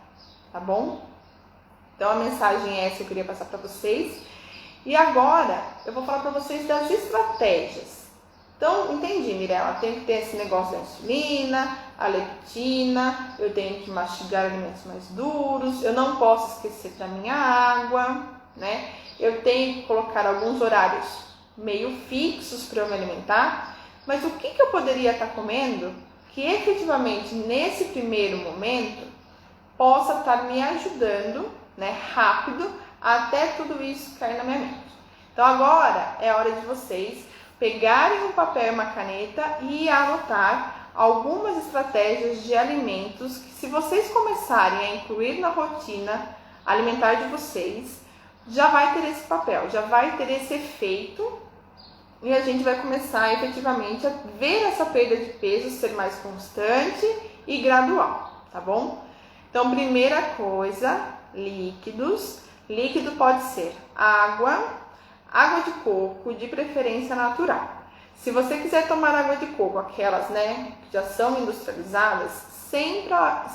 tá bom? Então a mensagem é essa que eu queria passar para vocês. E agora eu vou falar para vocês das estratégias. Então, entendi, Mirella, tem que ter esse negócio da insulina, a leptina, eu tenho que mastigar alimentos mais duros, eu não posso esquecer da minha água, né? Eu tenho que colocar alguns horários meio fixos para eu me alimentar, mas o que eu poderia estar comendo que efetivamente nesse primeiro momento possa estar me ajudando, né, rápido, até tudo isso cair na minha mente. Então agora é hora de vocês pegarem um papel e uma caneta e anotar algumas estratégias de alimentos que, se vocês começarem a incluir na rotina alimentar de vocês, já vai ter esse papel, já vai ter esse efeito e a gente vai começar efetivamente a ver essa perda de peso ser mais constante e gradual, tá bom? Então, primeira coisa, líquidos. Líquido pode ser água de coco, de preferência natural. Se você quiser tomar água de coco, aquelas, né, que já são industrializadas,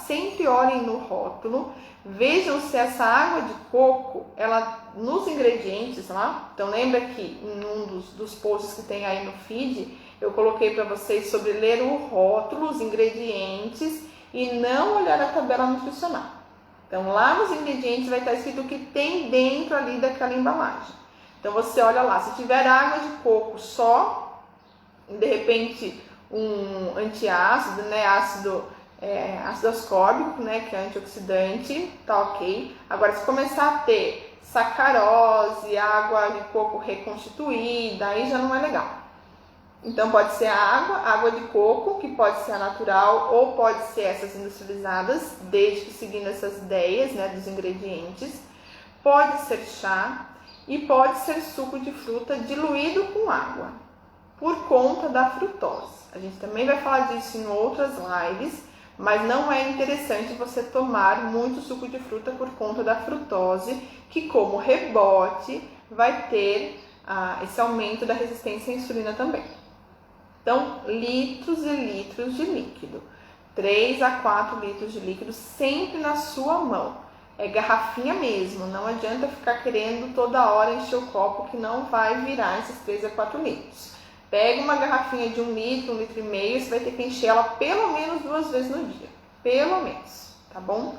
sempre olhem no rótulo, vejam se essa água de coco, ela nos ingredientes lá, então lembra que em um dos posts que tem aí no feed, eu coloquei para vocês sobre ler o rótulo, os ingredientes e não olhar a tabela nutricional. Então lá nos ingredientes vai estar escrito o que tem dentro ali daquela embalagem. Então você olha lá, se tiver água de coco só, de repente um antiácido, né, ácido ascórbico, né, que é antioxidante, tá ok. Agora se começar a ter sacarose, água de coco reconstituída, aí já não é legal. Então pode ser a água de coco, que pode ser a natural ou pode ser essas industrializadas, desde que seguindo essas ideias, né, dos ingredientes. Pode ser chá e pode ser suco de fruta diluído com água, por conta da frutose. A gente também vai falar disso em outras lives, mas não é interessante você tomar muito suco de fruta por conta da frutose, que como rebote vai ter esse aumento da resistência à insulina também. Então, litros e litros de líquido, 3 a 4 litros de líquido sempre na sua mão. É garrafinha mesmo, não adianta ficar querendo toda hora encher o copo que não vai virar esses 3 a 4 litros. Pega uma garrafinha de 1 litro, 1,5 litro, você vai ter que encher ela pelo menos 2 vezes no dia, pelo menos, tá bom?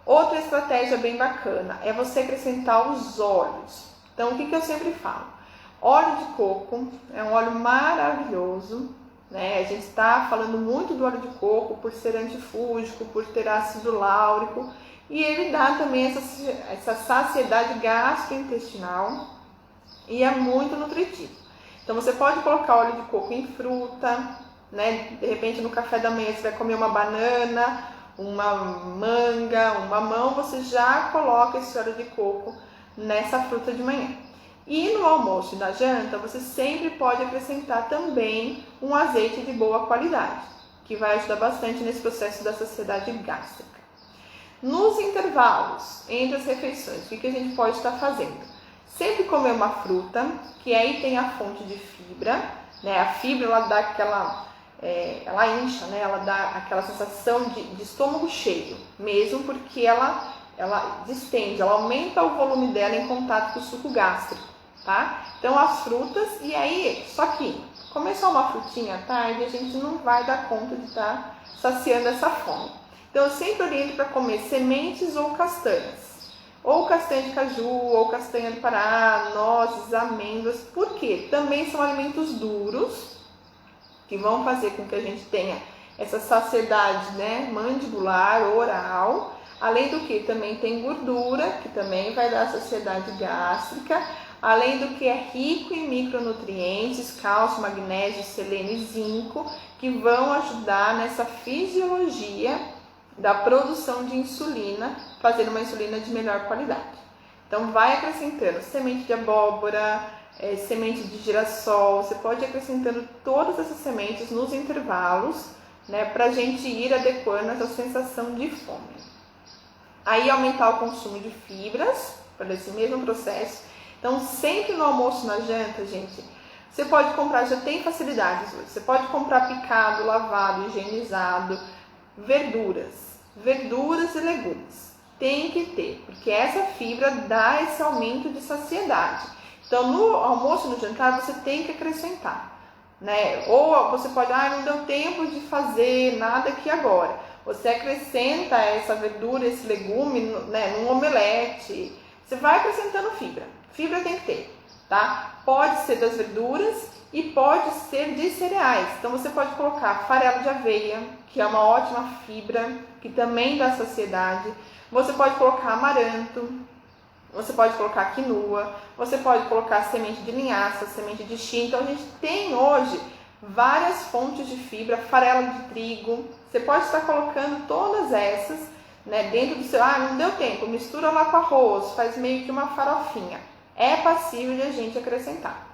Outra estratégia bem bacana é você acrescentar os óleos. Então, o que eu sempre falo? Óleo de coco é um óleo maravilhoso, né? A gente está falando muito do óleo de coco por ser antifúngico, por ter ácido láurico, e ele dá também essa saciedade gastrointestinal e é muito nutritivo. Então você pode colocar óleo de coco em fruta, né? De repente no café da manhã você vai comer uma banana, uma manga, um mamão, você já coloca esse óleo de coco nessa fruta de manhã. E no almoço e na janta você sempre pode acrescentar também um azeite de boa qualidade, que vai ajudar bastante nesse processo da saciedade gástrica. Nos intervalos entre as refeições, o que a gente pode estar fazendo? Sempre comer uma fruta, que aí tem a fonte de fibra, né? A fibra ela dá aquela, ela incha, né? Ela dá aquela sensação de estômago cheio, mesmo porque ela distende, ela aumenta o volume dela em contato com o suco gástrico, tá? Então as frutas, e aí, só que comer só uma frutinha à tarde, a gente não vai dar conta de estar saciando essa fome. Então eu sempre oriento para comer sementes ou castanhas, ou castanha de caju, ou castanha do Pará, nozes, amêndoas, porque também são alimentos duros, que vão fazer com que a gente tenha essa saciedade, né, mandibular, oral, além do que também tem gordura, que também vai dar saciedade gástrica, além do que é rico em micronutrientes, cálcio, magnésio, selênio e zinco, que vão ajudar nessa fisiologia da produção de insulina, fazendo uma insulina de melhor qualidade. Então vai acrescentando semente de abóbora, semente de girassol, você pode ir acrescentando todas essas sementes nos intervalos, né, para a gente ir adequando essa sensação de fome. Aí aumentar o consumo de fibras, para esse mesmo processo. Então sempre no almoço e na janta, gente, você pode comprar, já tem facilidades hoje, você pode comprar picado, lavado, higienizado, verduras e legumes. tem que ter, porque essa fibra dá esse aumento de saciedade. Então, no almoço e no jantar, você tem que acrescentar, né? Ou você pode, não deu tempo de fazer nada aqui agora. Você acrescenta essa verdura, esse legume, né, num omelete. Você vai acrescentando fibra. Fibra tem que ter, tá? Pode ser das verduras e pode ser de cereais. Então, você pode colocar farelo de aveia, que é uma ótima fibra, que também dá saciedade. Você pode colocar amaranto, você pode colocar quinoa, você pode colocar semente de linhaça, semente de chia. Então, a gente tem hoje várias fontes de fibra, farelo de trigo. Você pode estar colocando todas essas, né, dentro do seu... não deu tempo, mistura lá com arroz, faz meio que uma farofinha. É passível de a gente acrescentar.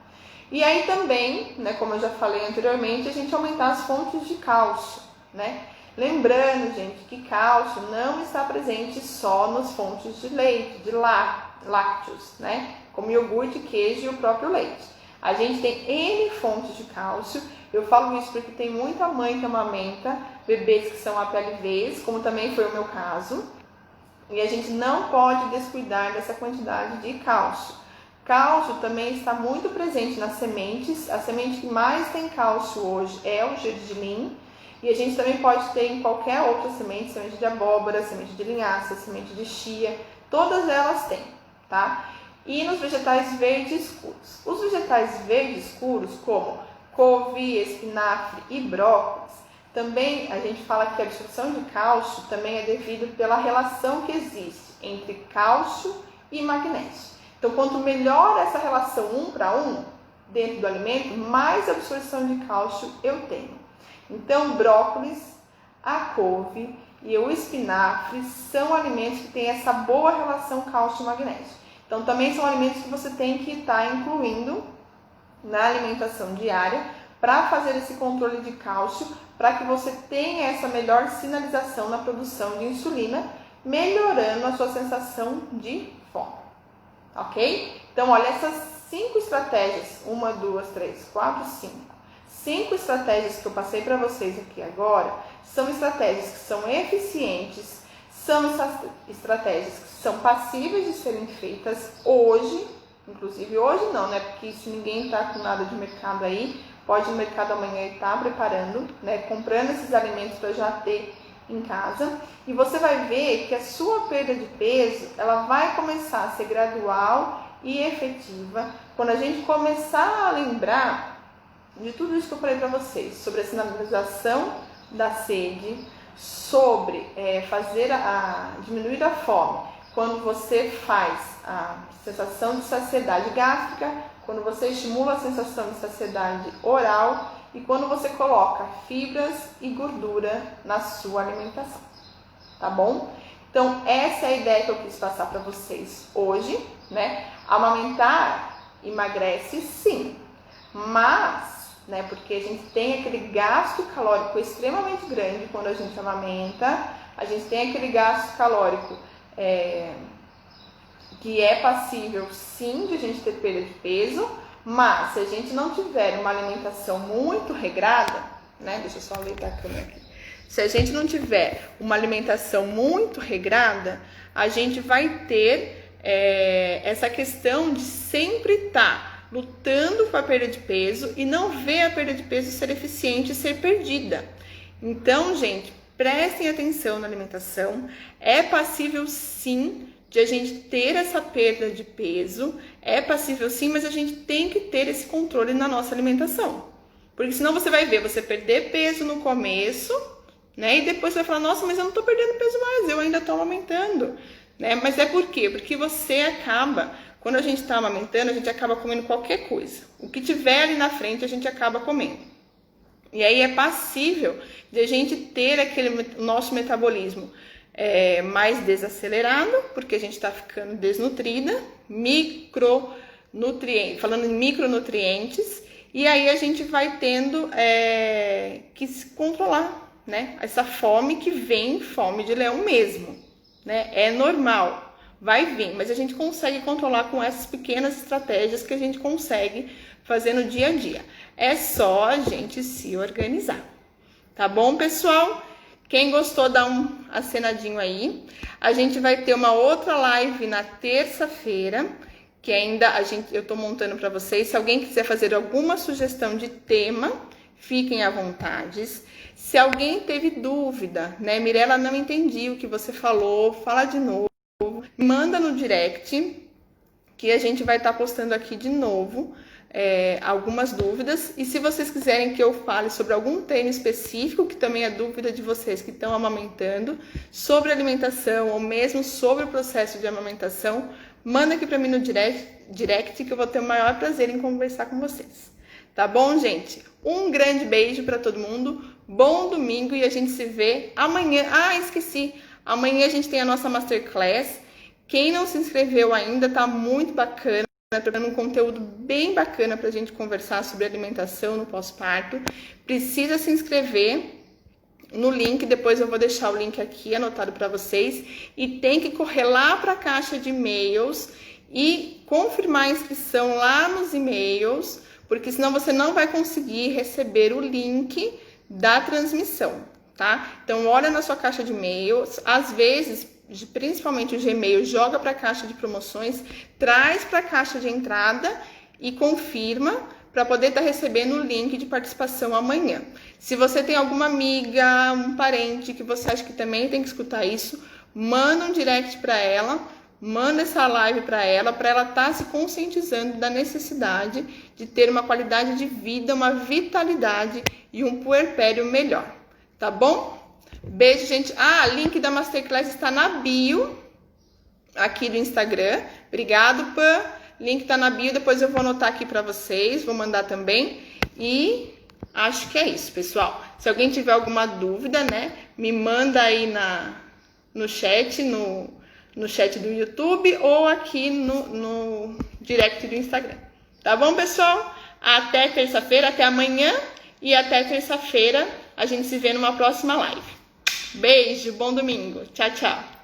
E aí também, né, como eu já falei anteriormente, a gente aumentar as fontes de cálcio, né? Lembrando, gente, que cálcio não está presente só nas fontes de leite, de lácteos, né? Como iogurte, queijo e o próprio leite. A gente tem N fontes de cálcio. Eu falo isso porque tem muita mãe que amamenta bebês que são APLVs, como também foi o meu caso. E a gente não pode descuidar dessa quantidade de cálcio. Cálcio também está muito presente nas sementes. A semente que mais tem cálcio hoje é o gergelim. E a gente também pode ter em qualquer outra semente, semente de abóbora, semente de linhaça, semente de chia, todas elas têm, tá? E nos vegetais verdes escuros. Os vegetais verdes escuros, como couve, espinafre e brócolis, também a gente fala que a absorção de cálcio também é devido pela relação que existe entre cálcio e magnésio. Então, quanto melhor essa relação 1 para 1 dentro do alimento, mais absorção de cálcio eu tenho. Então, brócolis, a couve e o espinafre são alimentos que têm essa boa relação cálcio-magnésio. Então, também são alimentos que você tem que estar incluindo na alimentação diária para fazer esse controle de cálcio, para que você tenha essa melhor sinalização na produção de insulina, melhorando a sua sensação de fome. Ok? Então, olha essas 5 estratégias, 1, 2, 3, 4, 5. 5 estratégias que eu passei para vocês aqui agora são estratégias que são eficientes, são estratégias que são passíveis de serem feitas hoje, inclusive hoje não, né? Porque se ninguém está com nada de mercado aí, pode ir no mercado amanhã e estar preparando, né? Comprando esses alimentos para já ter em casa. E você vai ver que a sua perda de peso, ela vai começar a ser gradual e efetiva quando a gente começar a lembrar de tudo isso que eu falei para vocês, sobre a sinalização da sede, sobre diminuir a fome, quando você faz a sensação de saciedade gástrica, quando você estimula a sensação de saciedade oral e quando você coloca fibras e gordura na sua alimentação, tá bom? Então, essa é a ideia que eu quis passar para vocês hoje, né? Amamentar emagrece sim, mas porque a gente tem aquele gasto calórico extremamente grande quando a gente amamenta, a gente tem aquele gasto calórico que é passível sim de a gente ter perda de peso, mas se a gente não tiver uma alimentação muito regrada, deixa eu só ligar a câmera aqui. Se a gente não tiver uma alimentação muito regrada, a gente vai ter essa questão de sempre estar lutando com a perda de peso e não ver a perda de peso ser eficiente e ser perdida. Então, gente, prestem atenção na alimentação. É passível sim de a gente ter essa perda de peso, é passível sim, mas a gente tem que ter esse controle na nossa alimentação. Porque senão você vai ver você perder peso no começo, e depois você vai falar, nossa, mas eu não tô perdendo peso mais, eu ainda tô amamentando. Mas é por quê? Porque você acaba... Quando a gente está amamentando, a gente acaba comendo qualquer coisa. O que tiver ali na frente, a gente acaba comendo. E aí é passível de a gente ter nosso metabolismo mais desacelerado, porque a gente está ficando desnutrida, falando em micronutrientes, e aí a gente vai tendo que se controlar, essa fome que vem, fome de leão mesmo, é normal. Vai vir, mas a gente consegue controlar com essas pequenas estratégias que a gente consegue fazer no dia a dia. É só a gente se organizar. Tá bom, pessoal? Quem gostou, dá um acenadinho aí. A gente vai ter uma outra live na terça-feira, que ainda eu tô montando para vocês. Se alguém quiser fazer alguma sugestão de tema, fiquem à vontade. Se alguém teve dúvida, né, Mirela, não entendi o que você falou, fala de novo, manda no direct, que a gente vai estar postando aqui de novo algumas dúvidas. E se vocês quiserem que eu fale sobre algum tema específico, que também é dúvida de vocês que estão amamentando, sobre alimentação ou mesmo sobre o processo de amamentação, manda aqui para mim no direct que eu vou ter o maior prazer em conversar com vocês. Tá bom, gente? Um grande beijo para todo mundo, bom domingo e a gente se vê amanhã. Ah, esqueci! Amanhã a gente tem a nossa Masterclass. Quem não se inscreveu ainda, tá muito bacana, preparando um conteúdo bem bacana pra gente conversar sobre alimentação no pós-parto. Precisa se inscrever no link, depois eu vou deixar o link aqui anotado para vocês. E tem que correr lá para a caixa de e-mails e confirmar a inscrição lá nos e-mails, porque senão você não vai conseguir receber o link da transmissão, tá? Então, olha na sua caixa de e-mails, às vezes, principalmente o Gmail, joga para a caixa de promoções, traz para a caixa de entrada e confirma para poder estar recebendo o link de participação amanhã. Se você tem alguma amiga, um parente que você acha que também tem que escutar isso, manda um direct para ela, manda essa live para ela estar se conscientizando da necessidade de ter uma qualidade de vida, uma vitalidade e um puerpério melhor, tá bom? Beijo, gente. Link da Masterclass está na bio aqui do Instagram. Obrigado, Pan. Link tá na bio, depois eu vou anotar aqui para vocês, vou mandar também. E acho que é isso, pessoal. Se alguém tiver alguma dúvida, né, me manda aí no chat, no chat do YouTube ou aqui no direct do Instagram. Tá bom, pessoal? Até terça-feira, até amanhã e até terça-feira. A gente se vê numa próxima live. Beijo, bom domingo. Tchau, tchau.